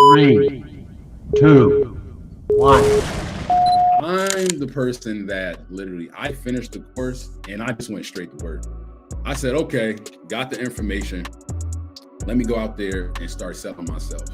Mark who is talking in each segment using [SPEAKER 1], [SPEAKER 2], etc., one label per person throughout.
[SPEAKER 1] Three, two, one.
[SPEAKER 2] I'm the person that literally I finished the course and I just went straight to work. I said, okay, got the information. Let me go out there and start selling myself.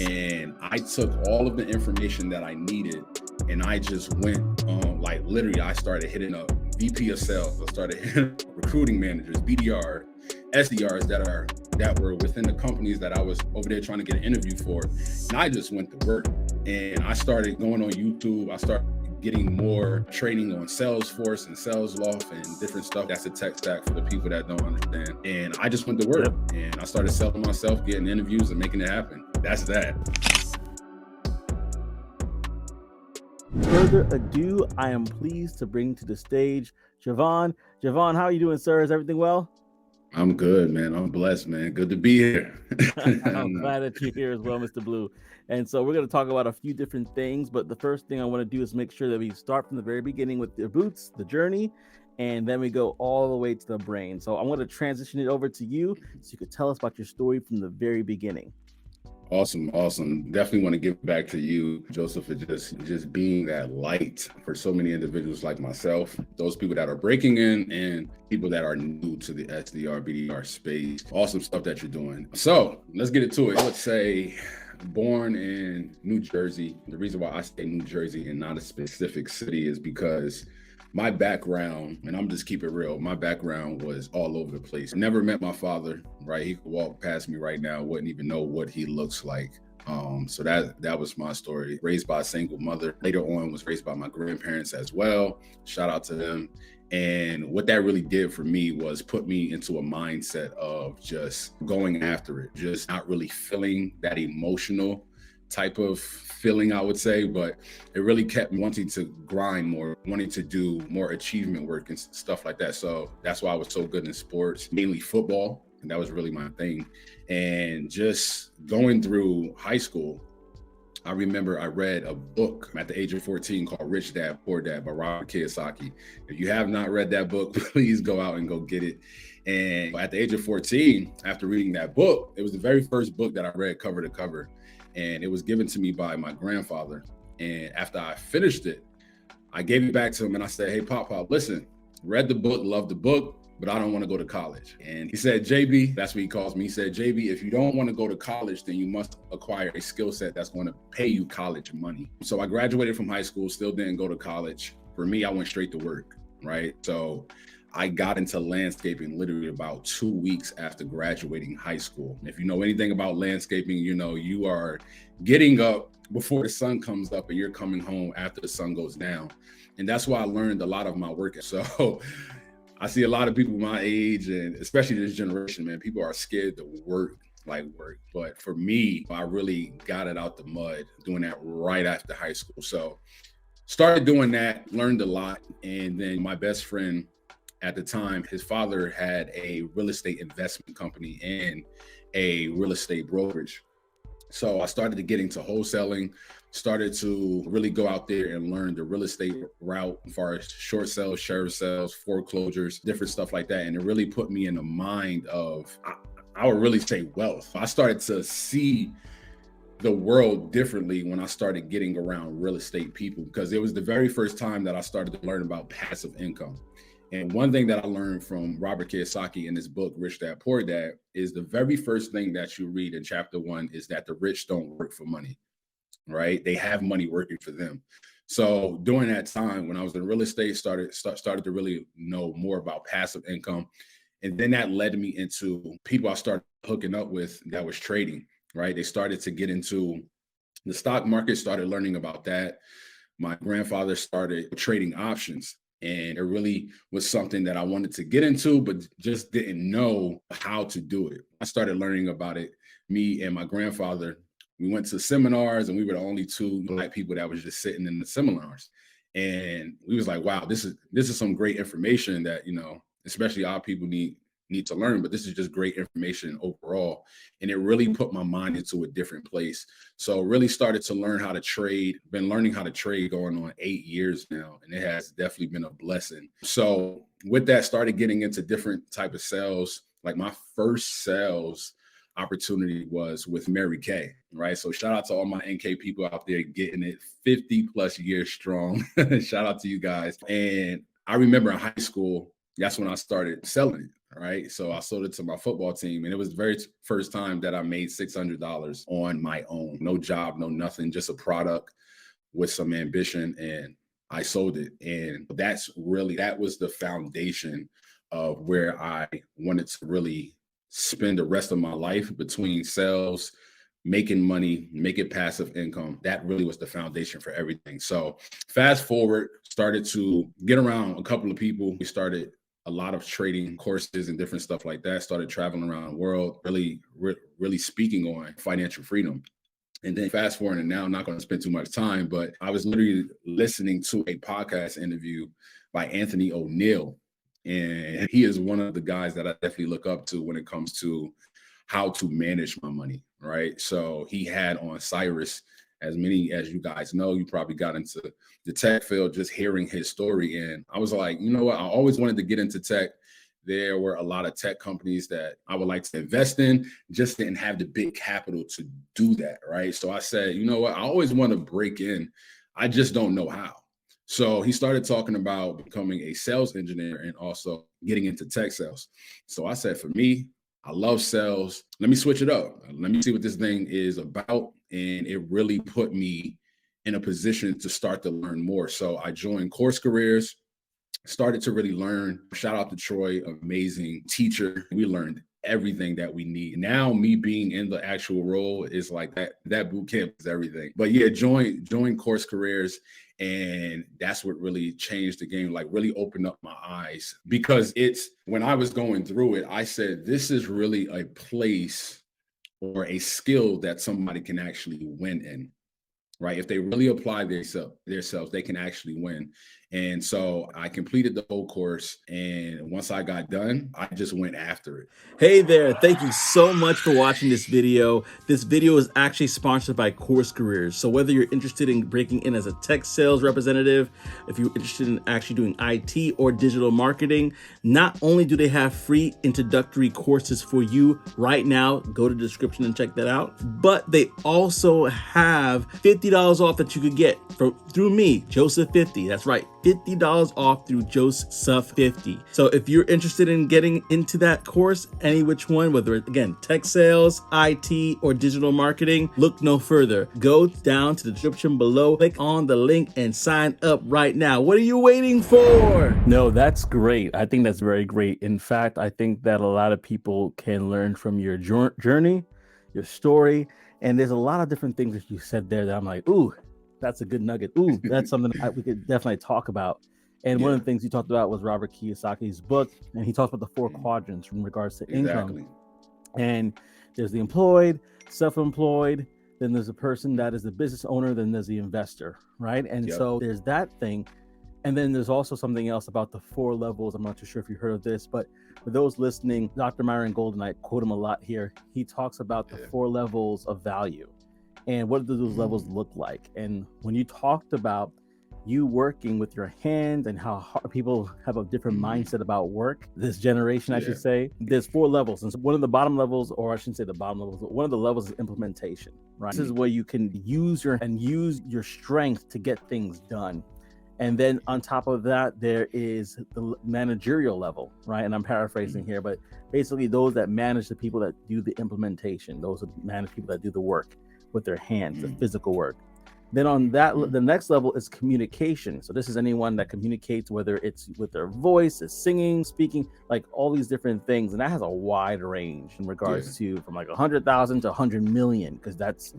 [SPEAKER 2] And I took all of the information that I needed and I just went like literally I started hitting up VP of sales. I started hitting recruiting managers, BDR, SDRs that were within the companies that I was over there trying to get an interview for. And I just went to work and I started going on YouTube. I started getting more training on Salesforce and SalesLoft and different stuff. That's a tech stack for the people that don't understand. And I just went to work and I started selling myself, getting interviews and making it happen. That's that.
[SPEAKER 3] Further ado, I am pleased to bring to the stage Javon. Javon, how are you doing, sir? Is everything well?
[SPEAKER 2] I'm good, man. I'm blessed, man. Good to be here.
[SPEAKER 3] I'm glad that you're here as well, Mr. Blue. And so we're going to talk about a few different things, but the first thing I want to do is make sure that we start from the very beginning with the roots, the journey, and then we go all the way to the brain. So I'm going to transition it over to you so you could tell us about your story from the very beginning.
[SPEAKER 2] Awesome. Definitely want to give back to you, Joseph, for just being that light for so many individuals like myself, those people that are breaking in and people that are new to the SDR, BDR space. Awesome stuff that you're doing. So let's get into it. I would say born in New Jersey. The reason why I say New Jersey and not a specific city is because my background, and I'm just keep it real, my background was all over the place. I never met my father, right? He could walk past me right now, wouldn't even know what he looks like. So that was my story. Raised by a single mother. Later on was raised by my grandparents as well. Shout out to them. And what that really did for me was put me into a mindset of just going after it, just not really feeling that emotional type of feeling, I would say, but it really kept me wanting to grind more, wanting to do more achievement work and stuff like that. So that's why I was so good in sports, mainly football. And that was really my thing. And just going through high school, I remember I read a book at the age of 14 called Rich Dad, Poor Dad by Robert Kiyosaki. If you have not read that book, please go out and go get it. And at the age of 14, after reading that book, it was the very first book that I read cover to cover. And it was given to me by my grandfather. And after I finished it, I gave it back to him and I said, hey, Pop, listen, read the book, loved the book, but I don't want to go to college. And he said, JB, that's what he calls me. He said, JB, if you don't want to go to college, then you must acquire a skill set that's going to pay you college money. So I graduated from high school, still didn't go to college. For me, I went straight to work, right? So I got into landscaping literally about 2 weeks after graduating high school. If you know anything about landscaping, you know you are getting up before the sun comes up and you're coming home after the sun goes down. And that's why I learned a lot of my work. So I see a lot of people my age, and especially this generation, man, people are scared to work. But for me, I really got it out the mud doing that right after high school. So started doing that, learned a lot. And then my best friend at the time, his father had a real estate investment company and a real estate brokerage. So I started to get into wholesaling, started to really go out there and learn the real estate route as far as short sales, share sales, foreclosures, different stuff like that. And it really put me in the mind of, I would really say wealth. I started to see the world differently when I started getting around real estate people, because it was the very first time that I started to learn about passive income. And one thing that I learned from Robert Kiyosaki in his book, Rich Dad, Poor Dad, is the very first thing that you read in chapter 1 is that the rich don't work for money, right? They have money working for them. So during that time when I was in real estate, started to really know more about passive income. And then that led me into people I started hooking up with that was trading, right? They started to get into the stock market, started learning about that. My grandfather started trading options. And it really was something that I wanted to get into, but just didn't know how to do it. I started learning about it. Me and my grandfather, we went to seminars and we were the only two Black people that was just sitting in the seminars. And we was like, wow, this is some great information that, you know, especially our people need to learn, but this is just great information overall. And it really put my mind into a different place. So really started to learn how to trade, been learning how to trade going on 8 years now. And it has definitely been a blessing. So with that, started getting into different type of sales. Like my first sales, opportunity was with Mary Kay, right? So shout out to all my NK people out there getting it 50 plus years strong. Shout out to you guys. And I remember in high school, that's when I started selling it. All right. So I sold it to my football team. And it was the very first time that I made $600 on my own. No job, no nothing, just a product with some ambition. And I sold it. And that was the foundation of where I wanted to really spend the rest of my life, between sales, making money, making passive income. That really was the foundation for everything. So fast forward, started to get around a couple of people. We started a lot of trading courses and different stuff like that, started traveling around the world, really speaking on financial freedom. And then fast forward, and now I'm not going to spend too much time, but I was literally listening to a podcast interview by Anthony O'Neill. And he is one of the guys that I definitely look up to when it comes to how to manage my money, right? So he had on Cyrus. As many as you guys know, you probably got into the tech field just hearing his story. And I was like, you know what? I always wanted to get into tech. There were a lot of tech companies that I would like to invest in, just didn't have the big capital to do that, right? So I said, you know what? I always want to break in. I just don't know how. So he started talking about becoming a sales engineer and also getting into tech sales. So I said, for me, I love sales. Let me switch it up. Let me see what this thing is about. And it really put me in a position to start to learn more. So I joined Course Careers, started to really learn. Shout out to Troy, amazing teacher. We learned everything that we need. Now me being in the actual role is like that boot camp is everything. But yeah, join Course Careers. And that's what really changed the game, like really opened up my eyes, because when I was going through it, I said, this is really a place or a skill that somebody can actually win in, right? If they really apply themselves, they can actually win. And so I completed the whole course. And once I got done, I just went after it.
[SPEAKER 3] Hey there, thank you so much for watching this video. This video is actually sponsored by Course Careers. So whether you're interested in breaking in as a tech sales representative, if you're interested in actually doing IT or digital marketing, not only do they have free introductory courses for you right now, go to the description and check that out, but they also have $50 off that you could get through me, Joseph 50. That's right, $50 off through Joseph 50. So if you're interested in getting into that course, any which one, whether it's, again, tech sales, IT, or digital marketing, look no further. Go down to the description below, click on the link, and sign up right now. What are you waiting for? No, that's great. I think that's very great. In fact, I think that a lot of people can learn from your journey, your story, and there's a lot of different things that you said there that I'm like, ooh, that's a good nugget. Ooh, that's something we could definitely talk about. And one of the things you talked about was Robert Kiyosaki's book, and he talks about the 4 quadrants in regards to income. And there's the employed, self-employed, then there's a person that is the business owner, then there's the investor, right? And so there's that thing. And then there's also something else about the 4 levels. I'm not too sure if you heard of this, but for those listening, Dr. Myron Golden, I quote him a lot here. He talks about the 4 levels of value and what do those levels look like. And when you talked about you working with your hands and how people have a different mindset about work, this generation, I should say, there's 4 levels. And so one of the bottom levels, or I shouldn't say the bottom levels, but one of the levels is implementation, right? This is where you can use your strength to get things done. And then on top of that, there is the managerial level, right? And I'm paraphrasing here, but basically those that manage the people that do the implementation, those that manage people that do the work with their hands, the physical work. Then on that, the next level is communication. So this is anyone that communicates, whether it's with their voice, is singing, speaking, like all these different things. And that has a wide range in regards to from like 100,000 to 100 million, because that's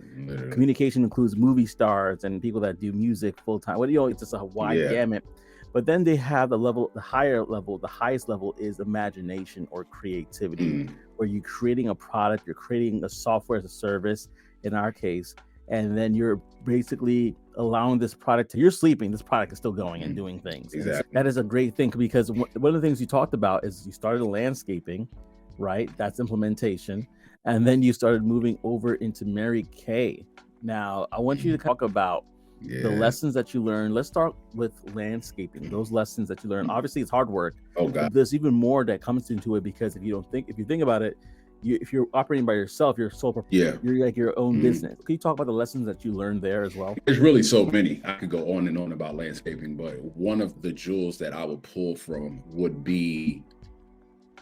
[SPEAKER 3] communication includes movie stars and people that do music full time. It's just a wide gamut. But then they have the highest level is imagination or creativity, where you're creating a product, you're creating a software as a service, in our case, and then you're basically allowing this product you're sleeping, this product is still going and doing things. Exactly. That is a great thing, because one of the things you talked about is you started landscaping, right? That's implementation. And then you started moving over into Mary Kay. Now, I want you to talk about the lessons that you learned. Let's start with landscaping, those lessons that you learned. Obviously, it's hard work. Oh, God. There's even more that comes into it, because if you think about it, if you're operating by yourself, you're
[SPEAKER 2] Yeah.
[SPEAKER 3] you're like your own
[SPEAKER 2] Mhm.
[SPEAKER 3] business. Can you talk about the lessons that you learned there as well?
[SPEAKER 2] There's really so many. I could go on and on about landscaping, but one of the jewels that I would pull from would be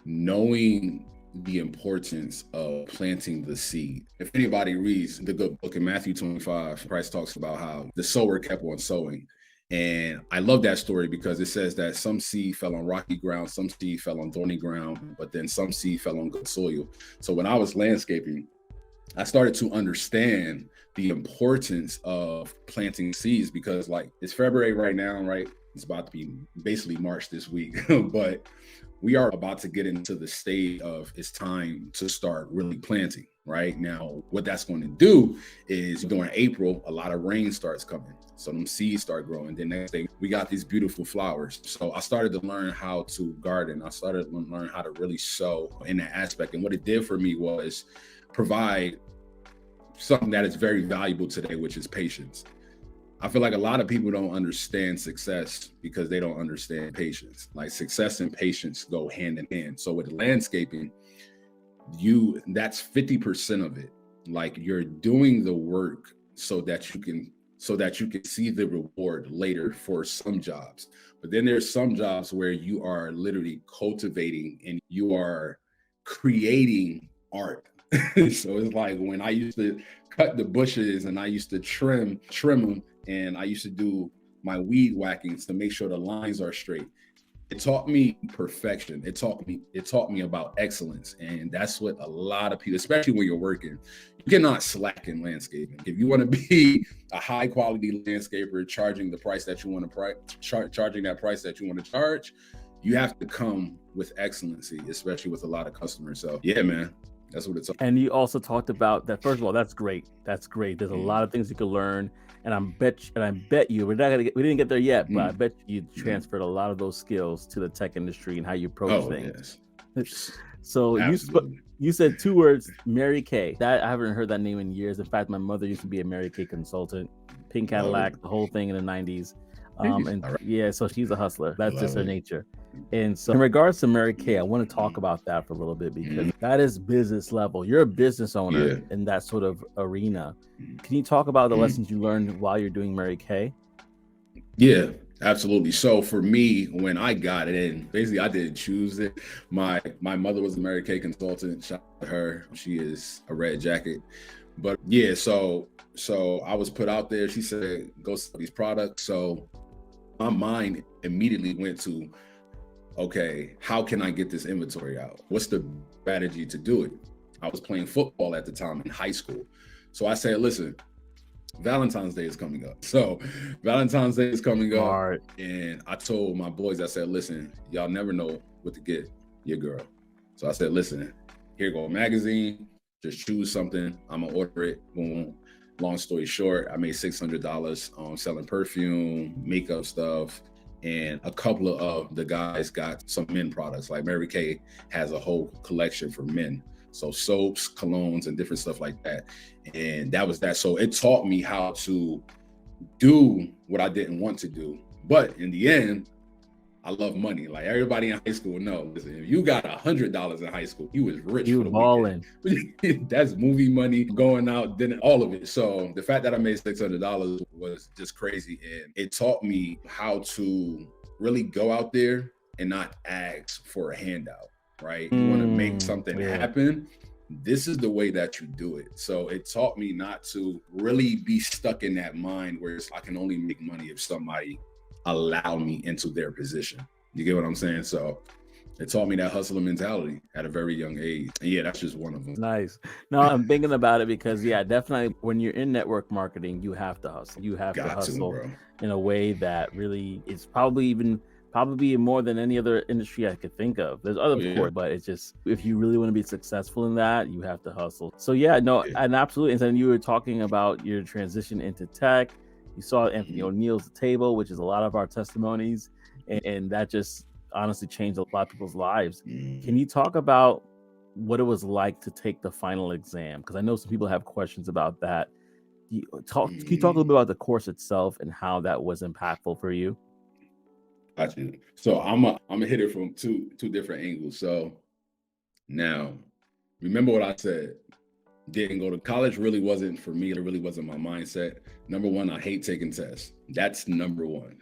[SPEAKER 2] knowing the importance of planting the seed. If anybody reads the good book in Matthew 25, Christ talks about how the sower kept on sowing. And I love that story because it says that some seed fell on rocky ground, some seed fell on thorny ground, but then some seed fell on good soil. So when I was landscaping, I started to understand the importance of planting seeds because, like, it's February right now, right? It's about to be basically March this week, but we are about to get into the stage of it's time to start really planting. Right now, what that's going to do is during April, a lot of rain starts coming. So them seeds start growing. Then next day, we got these beautiful flowers. So I started to learn how to garden. I started to learn how to really sow in that aspect. And what it did for me was provide something that is very valuable today, which is patience. I feel like a lot of people don't understand success because they don't understand patience. Like success and patience go hand in hand. So with landscaping, that's 50% of it. Like you're doing the work so that you can see the reward later for some jobs. But then there's some jobs where you are literally cultivating and you are creating art. So it's like when I used to cut the bushes and I used to trim them, and I used to do my weed whackings to make sure the lines are straight. It taught me perfection. It taught me about excellence. And that's what a lot of people, especially when you're working, you cannot slack in landscaping. If you want to be a high quality landscaper, charging the price that you want to charging that price that you want to charge, you have to come with excellency, especially with a lot of customers. So yeah, man, that's what it's.
[SPEAKER 3] And you also talked about that. First of all, that's great. That's great. There's a lot of things you can learn. And I bet you we didn't get there yet, but I bet you transferred a lot of those skills to the tech industry and how you approach things. Yes. So you said two words, Mary Kay. That I haven't heard that name in years. In fact, my mother used to be a Mary Kay consultant, Pink Cadillac, the whole thing in the 90s. Yeah, so she's a hustler. That's just her nature. And so in regards to Mary Kay, I want to talk about that for a little bit because that is business level. You're a business owner in that sort of arena. Can you talk about the lessons you learned while you're doing Mary Kay?
[SPEAKER 2] Yeah, absolutely. So for me, when I got it in, basically I didn't choose it. My mother was a Mary Kay consultant. Shout out to her. She is a red jacket. But yeah, so I was put out there. She said, go sell these products. So my mind immediately went to, okay, how can I get this inventory out? What's the strategy to do it? I was playing football at the time in high school. So I said, listen, Valentine's Day is coming up. So Valentine's Day is coming up. And I told my boys, I said, listen, y'all never know what to get your girl. So I said, listen, here go a magazine, just choose something. I'm gonna order it. Boom. Long story short, I made $600 on selling perfume, makeup stuff, and a couple of the guys got some men products. Like Mary Kay has a whole collection for men. So soaps, colognes, and different stuff like that. And that was that. So it taught me how to do what I didn't want to do. But in the end, I love money. Like everybody in high school know, listen, if you got $100 in high school, you was rich.
[SPEAKER 3] You balling.
[SPEAKER 2] That's movie money, going out, then all of it. So the fact that I made $600 was just crazy. And it taught me how to really go out there and not ask for a handout, right? You want to make something happen. This is the way that you do it. So it taught me not to really be stuck in that mind where I can only make money if somebody allow me into their position. You get what I'm saying? So it taught me that hustler mentality at a very young age. And yeah, that's just one of them.
[SPEAKER 3] Nice. No, I'm thinking about it because definitely when you're in network marketing, you have to hustle. You have to hustle in a way that really is probably more than any other industry I could think of. There's other course, but it's just, if you really want to be successful in that, you have to hustle. So and absolutely. And then you were talking about your transition into tech. You saw Anthony O'Neill's table, which is a lot of our testimonies, and that just honestly changed a lot of people's lives. Can you talk about what it was like to take the final exam? Because I know some people have questions about that. Can you talk a little bit about the course itself and how that was impactful for you?
[SPEAKER 2] Got you. So I'm gonna hit it from two different angles. So now, remember what I said. Didn't go to college, really wasn't for me. It really wasn't my mindset. Number one, I hate taking tests. That's number one.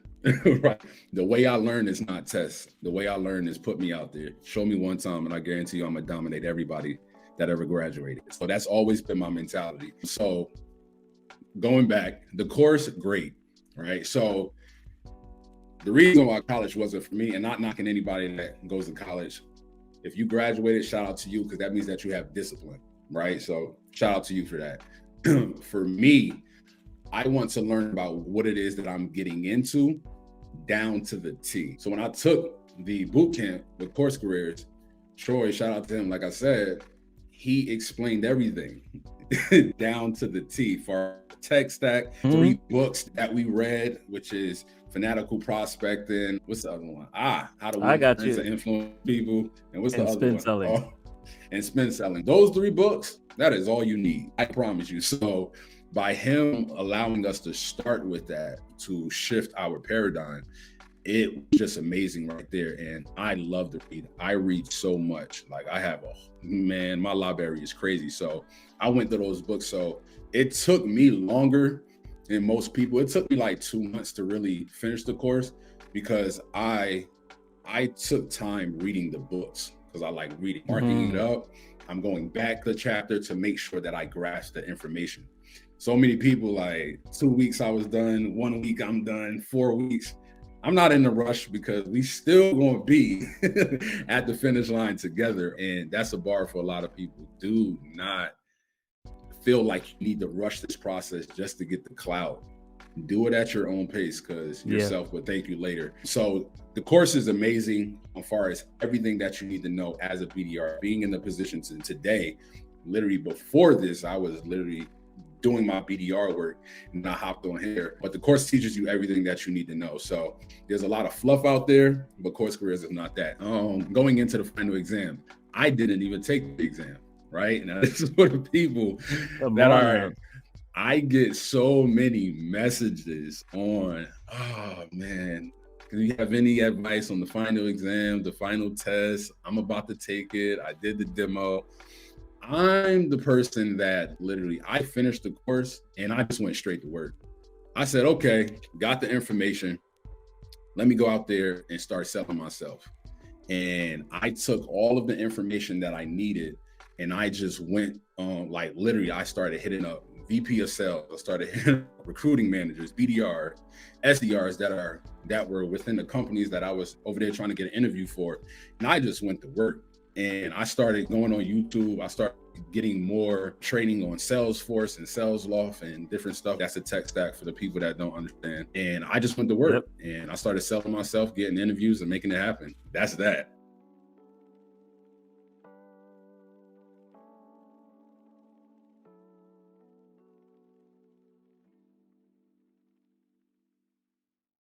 [SPEAKER 2] Right. The way I learn is not tests. The way I learn is put me out there. Show me one time, and I guarantee you I'm gonna dominate everybody that ever graduated. So that's always been my mentality. So going back, the course, great, right? So the reason why college wasn't for me, and not knocking anybody that goes to college, if you graduated, shout out to you, because that means that you have discipline, right? So shout out to you for that. For me, I want to learn about what it is that I'm getting into down to the T. So when I took the boot camp with Course Careers, Troy, shout out to him, like I said, he explained everything down to the T for our tech stack. 3 books that we read, which is Fanatical Prospecting. What's the other one? How to Win Friends and Influence People. And what's the other
[SPEAKER 3] Spin
[SPEAKER 2] one?
[SPEAKER 3] Selling.
[SPEAKER 2] Oh, and Spin Selling. Those 3 books, that is all you need. I promise you. So by him allowing us to start with that, to shift our paradigm, it was just amazing right there. And I love to read. I read so much. Like I have my library is crazy. So I went to those books. So it took me longer than most people. It took me like 2 months to really finish the course, because I took time reading the books, because I like reading, marking it up. I'm going back the chapter to make sure that I grasp the information. So many people, like 2 weeks I was done, 1 week I'm done, 4 weeks. I'm not in a rush, because we still gonna be at the finish line together. And that's a bar for a lot of people. Do not feel like you need to rush this process just to get the clout. Do it at your own pace, because yourself will thank you later. So the course is amazing as far as everything that you need to know as a BDR. Being in the position to today, literally before this, I was literally doing my BDR work and I hopped on here. But the course teaches you everything that you need to know. So there's a lot of fluff out there, but Course Careers is not that. Going into the final exam, I didn't even take the exam, right? Now this is for the people that are, I get so many messages on, oh man, do you have any advice on the final exam, the final test? I'm about to take it. I did the demo. I'm the person that literally, I finished the course and I just went straight to work. I said, okay, got the information. Let me go out there and start selling myself. And I took all of the information that I needed and I just went like literally, I started hitting up VP of sales. I started hitting up recruiting managers, BDR, SDRs that were within the companies that I was over there trying to get an interview for. And I just went to work. And I started going on YouTube. I started getting more training on Salesforce and SalesLoft and different stuff. That's a tech stack for the people that don't understand. And I just went to work and I started selling myself, getting interviews and making it happen. That's that.